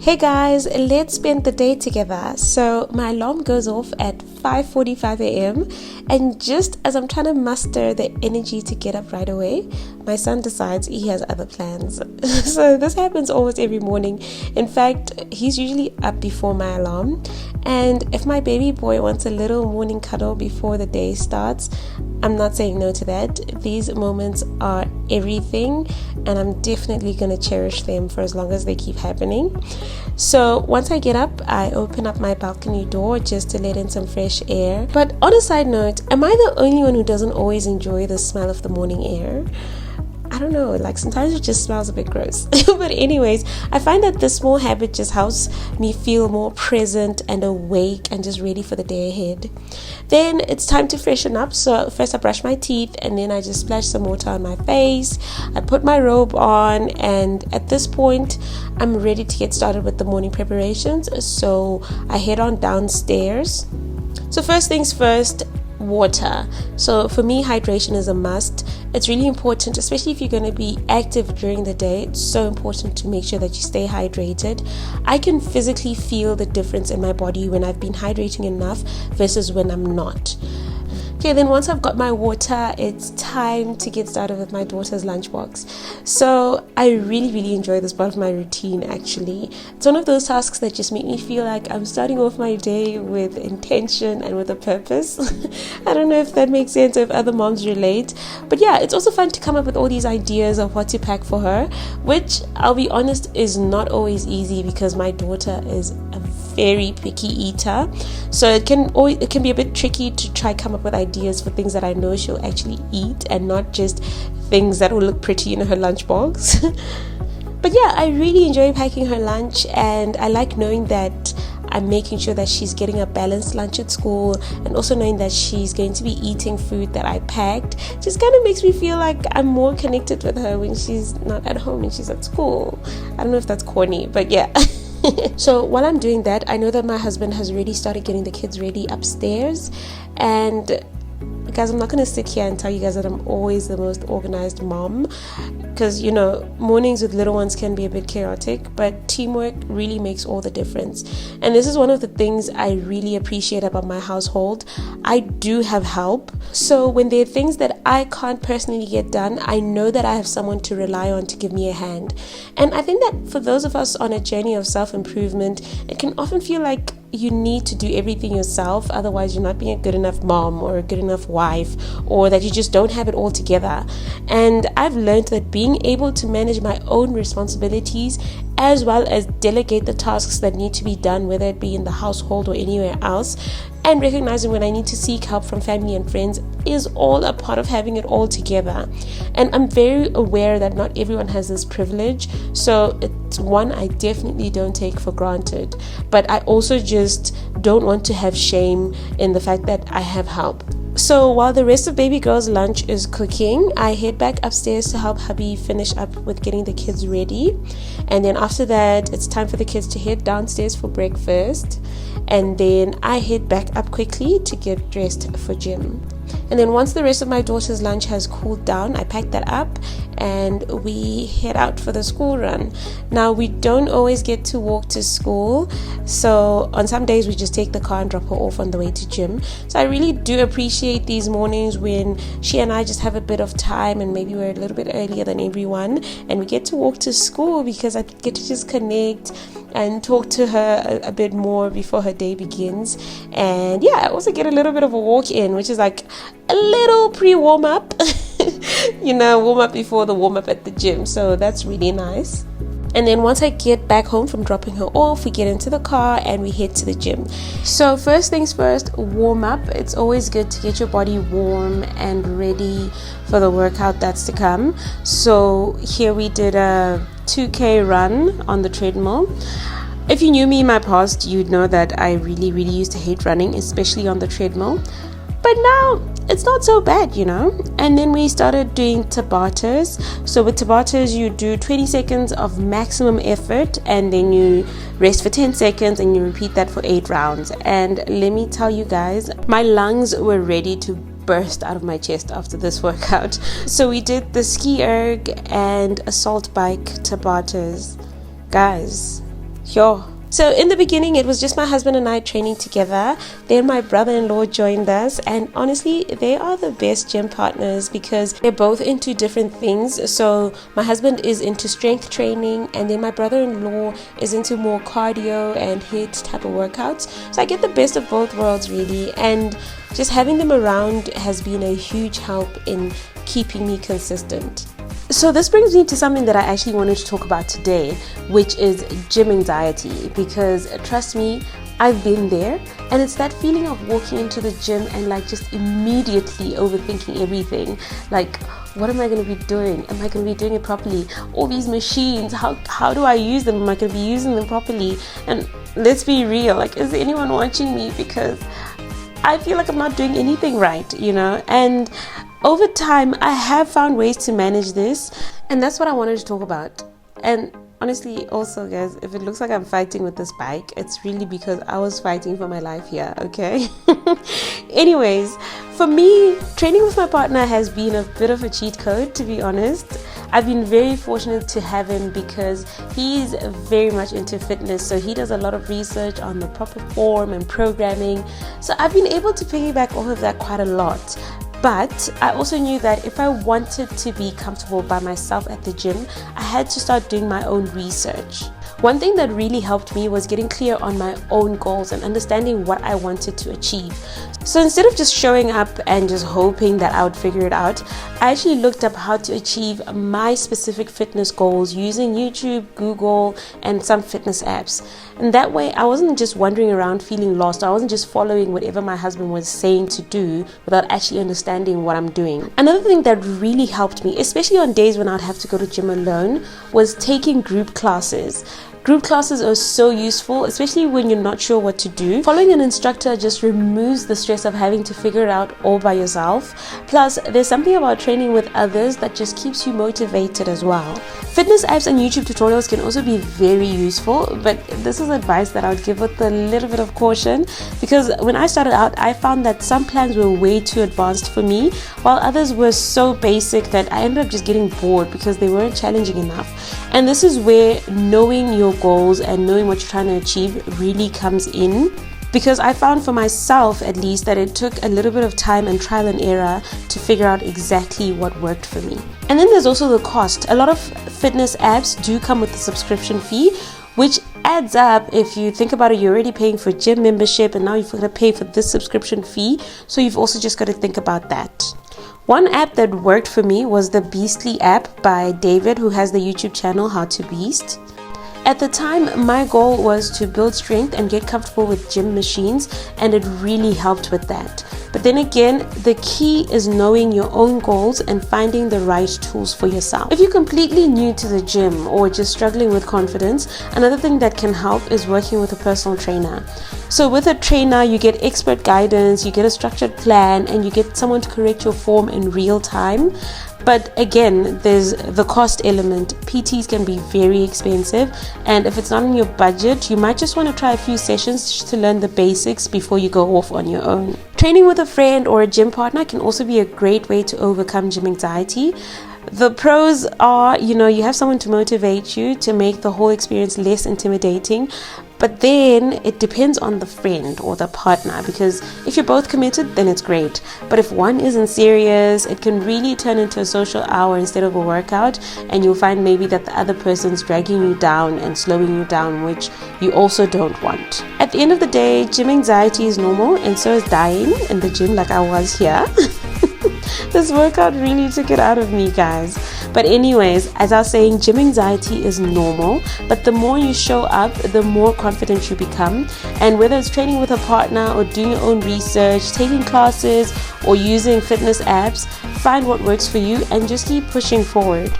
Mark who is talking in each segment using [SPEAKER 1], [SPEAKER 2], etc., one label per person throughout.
[SPEAKER 1] Hey guys, let's spend the day together. So my alarm goes off at 5:45 a.m. and just as I'm trying to muster the energy to get up right away, my son decides he has other plans. So this happens almost every morning. In fact, he's usually up before my alarm, and if my baby boy wants a little morning cuddle before the day starts, I'm not saying no to that. These moments are everything, and I'm definitely going to cherish them for as long as they keep happening. So once I get up, I open up my balcony door just to let in some fresh air. But on a side note, am I the only one who doesn't always enjoy the smell of the morning air? I don't know, like sometimes it just smells a bit gross. But anyways, I find that this small habit just helps me feel more present and awake and just ready for the day ahead. Then it's time to freshen up. So first I brush my teeth and then I just splash some water on my face. I put my robe on, and at this point I'm ready to get started with the morning preparations. So I head on downstairs. So first things first, water. So for me, hydration is a must. It's really important, especially if you're going to be active during the day. It's so important to make sure that you stay hydrated. I can physically feel the difference in my body when I've been hydrating enough versus when I'm not. Okay, then once I've got my water, it's time to get started with my daughter's lunchbox. So I really enjoy this part of my routine actually. It's one of those tasks that just make me feel like I'm starting off my day with intention and with a purpose. I don't know if that makes sense or if other moms relate. But yeah, it's also fun to come up with all these ideas of what to pack for her, which I'll be honest is not always easy because my daughter is a very picky eater. So it can be a bit tricky to try come up with ideas for things that I know she'll actually eat and not just things that will look pretty in her lunchbox. But yeah, I really enjoy packing her lunch, and I like knowing that I'm making sure that she's getting a balanced lunch at school, and also knowing that she's going to be eating food that I packed just kind of makes me feel like I'm more connected with her when she's not at home and she's at school. I don't know if that's corny, but yeah. So while I'm doing that, I know that my husband has already started getting the kids ready upstairs, and guys, I'm not going to sit here and tell you guys that I'm always the most organized mom, because mornings with little ones can be a bit chaotic, but teamwork really makes all the difference. And this is one of the things I really appreciate about my household. I do have help, so when there are things that I can't personally get done, I know that I have someone to rely on to give me a hand. And I think that for those of us on a journey of self-improvement, it can often feel like you need to do everything yourself, otherwise you're not being a good enough mom or a good enough wife, or that you just don't have it all together. And I've learned that being able to manage my own responsibilities as well as delegate the tasks that need to be done, whether it be in the household or anywhere else, and recognizing when I need to seek help from family and friends is all a part of having it all together. And I'm very aware that not everyone has this privilege, so it's one I definitely don't take for granted. But I also just don't want to have shame in the fact that I have help. So while the rest of baby girl's lunch is cooking, I head back upstairs to help hubby finish up with getting the kids ready. And then after that, it's time for the kids to head downstairs for breakfast. And then I head back up quickly to get dressed for gym. And then once the rest of my daughter's lunch has cooled down, I pack that up and we head out for the school run. Now, we don't always get to walk to school, so on some days we just take the car and drop her off on the way to gym. So I really do appreciate these mornings when she and I just have a bit of time, and maybe we're a little bit earlier than everyone, and we get to walk to school because I get to just connect and talk to her a bit more before her day begins. And yeah, I also get a little bit of a walk in, which is like a little pre-warm up warm up before the warm up at the gym. So that's really nice. And then once I get back home from dropping her off, we get into the car and we head to the gym. So first things first, warm up. It's always good to get your body warm and ready for the workout that's to come. So here we did a 2K run on the treadmill. If you knew me in my past, you'd know that I really used to hate running, especially on the treadmill. But now it's not so bad, And then we started doing Tabatas. So with Tabatas, you do 20 seconds of maximum effort, and then you rest for 10 seconds, and you repeat that for 8 rounds. And let me tell you guys, my lungs were ready to burst out of my chest after this workout. So we did the ski erg and assault bike Tabatas. Guys, Yo. So in the beginning, it was just my husband and I training together. Then my brother-in-law joined us, and honestly, they are the best gym partners because they're both into different things. So my husband is into strength training, and then my brother-in-law is into more cardio and HIIT type of workouts. So I get the best of both worlds really, and just having them around has been a huge help in keeping me consistent. So this brings me to something that I actually wanted to talk about today, which is gym anxiety, because trust me, I've been there, and it's that feeling of walking into the gym and like just immediately overthinking everything. Like, what am I going to be doing? Am I going to be doing it properly? All these machines, how do I use them? Am I going to be using them properly? And let's be real, like, is anyone watching me? Because I feel like I'm not doing anything right, and over time, I have found ways to manage this, and that's what I wanted to talk about. And honestly, also guys, if it looks like I'm fighting with this bike, it's really because I was fighting for my life here, okay? Anyways, for me, training with my partner has been a bit of a cheat code, to be honest. I've been very fortunate to have him because he's very much into fitness, so he does a lot of research on the proper form and programming. So I've been able to piggyback all of that quite a lot. But I also knew that if I wanted to be comfortable by myself at the gym, I had to start doing my own research. One thing that really helped me was getting clear on my own goals and understanding what I wanted to achieve. So instead of just showing up and just hoping that I would figure it out, I actually looked up how to achieve my specific fitness goals using YouTube, Google, and some fitness apps. And that way I wasn't just wandering around feeling lost. I wasn't just following whatever my husband was saying to do without actually understanding what I'm doing. Another thing that really helped me, especially on days when I'd have to go to gym alone, was taking group classes. Group classes are so useful, especially when you're not sure what to do. Following an instructor just removes the stress of having to figure it out all by yourself. Plus, there's something about training with others that just keeps you motivated as well. Fitness apps and YouTube tutorials can also be very useful, but this is advice that I would give with a little bit of caution, because when I started out, I found that some plans were way too advanced for me, while others were so basic that I ended up just getting bored because they weren't challenging enough. And this is where knowing your goals and knowing what you're trying to achieve really comes in, because I found for myself at least that it took a little bit of time and trial and error to figure out exactly what worked for me. And then there's also the cost. A lot of fitness apps do come with a subscription fee, which adds up. If you think about it, you're already paying for gym membership and now you've got to pay for this subscription fee, so you've also just got to think about that. One app that worked for me was the Beastly app by David, who has the YouTube channel How to Beast. At the time, my goal was to build strength and get comfortable with gym machines, and it really helped with that. But then again, the key is knowing your own goals and finding the right tools for yourself. If you're completely new to the gym or just struggling with confidence, another thing that can help is working with a personal trainer. So with a trainer, you get expert guidance, you get a structured plan, and you get someone to correct your form in real time. But again, there's the cost element. PTs can be very expensive, and if it's not in your budget, you might just want to try a few sessions to learn the basics before you go off on your own. Training with a friend or a gym partner can also be a great way to overcome gym anxiety. The pros are, you have someone to motivate you to make the whole experience less intimidating. But then it depends on the friend or the partner, because if you're both committed, then it's great. But if one isn't serious, it can really turn into a social hour instead of a workout, and you'll find maybe that the other person's dragging you down and slowing you down, which you also don't want. At the end of the day, gym anxiety is normal, and so is dying in the gym like I was here. This workout really took it out of me, guys. But anyways, as I was saying, gym anxiety is normal, but the more you show up, the more confident you become. And whether it's training with a partner or doing your own research, taking classes, or using fitness apps, find what works for you and just keep pushing forward.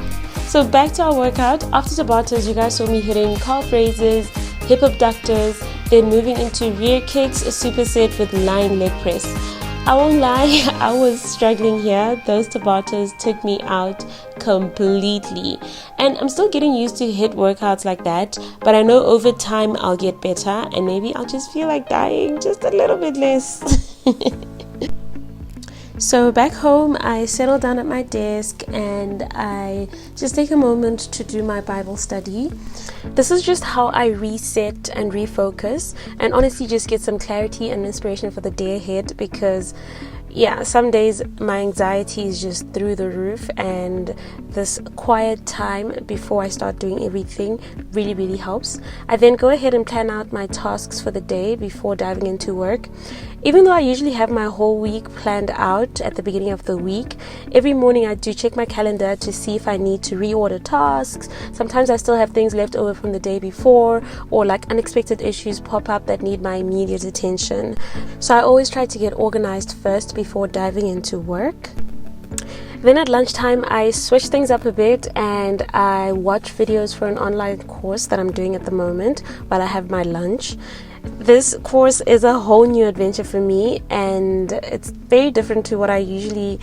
[SPEAKER 1] So back to our workout. After Tabatas, you guys saw me hitting calf raises, hip abductors, then moving into rear kicks, a superset with lying leg press. I won't lie, I was struggling here. Those Tabatas took me out completely. And I'm still getting used to HIIT workouts like that, but I know over time I'll get better and maybe I'll just feel like dying just a little bit less. So back home, I settle down at my desk and I just take a moment to do my Bible study. This is just how I reset and refocus and honestly just get some clarity and inspiration for the day ahead, because some days my anxiety is just through the roof, and this quiet time before I start doing everything really helps. I then go ahead and plan out my tasks for the day before diving into work. Even though I usually have my whole week planned out at the beginning of the week, every morning I do check my calendar to see if I need to reorder tasks. Sometimes I still have things left over from the day before, or like unexpected issues pop up that need my immediate attention. So I always try to get organized first before diving into work. Then at lunchtime, I switch things up a bit and I watch videos for an online course that I'm doing at the moment while I have my lunch. This course is a whole new adventure for me, and it's very different to what I usually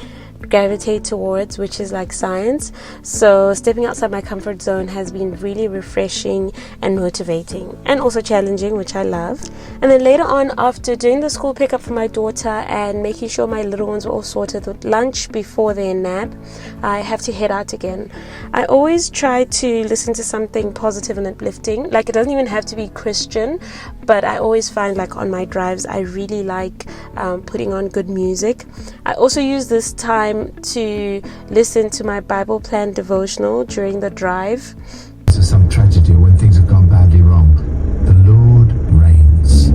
[SPEAKER 1] gravitate towards, which is like science. So stepping outside my comfort zone has been really refreshing and motivating, and also challenging, which I love. And then later on, after doing the school pickup for my daughter and making sure my little ones were all sorted with lunch before their nap, I have to head out again. I always try to listen to something positive and uplifting. Like, it doesn't even have to be Christian, but I always find like on my drives I really like putting on good music. I also use this time to listen to my Bible plan devotional during the drive.
[SPEAKER 2] So some tragedy when things have gone badly wrong. The Lord reigns.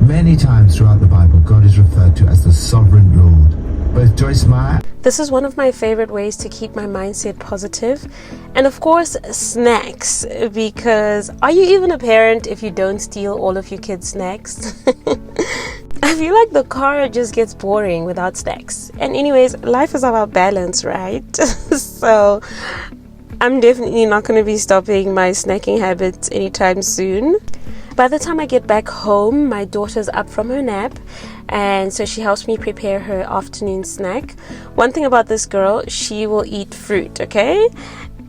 [SPEAKER 2] Many times throughout the Bible, God is referred to as the sovereign Lord. Both Joyce Meyer.
[SPEAKER 1] This is one of my favorite ways to keep my mindset positive. And of course, snacks, because are you even a parent if you don't steal all of your kids' snacks? I feel like the car just gets boring without snacks. And anyways, life is about balance, right? So I'm definitely not going to be stopping my snacking habits anytime soon. By the time I get back home, my daughter's up from her nap, and so she helps me prepare her afternoon snack. One thing about this girl, she will eat fruit, okay?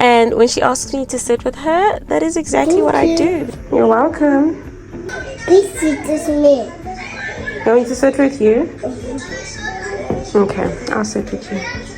[SPEAKER 1] And when she asks me to sit with her, that is exactly what I do. You're welcome.
[SPEAKER 3] Please sit with me.
[SPEAKER 1] You want me to sit with you? Okay, I'll sit with you.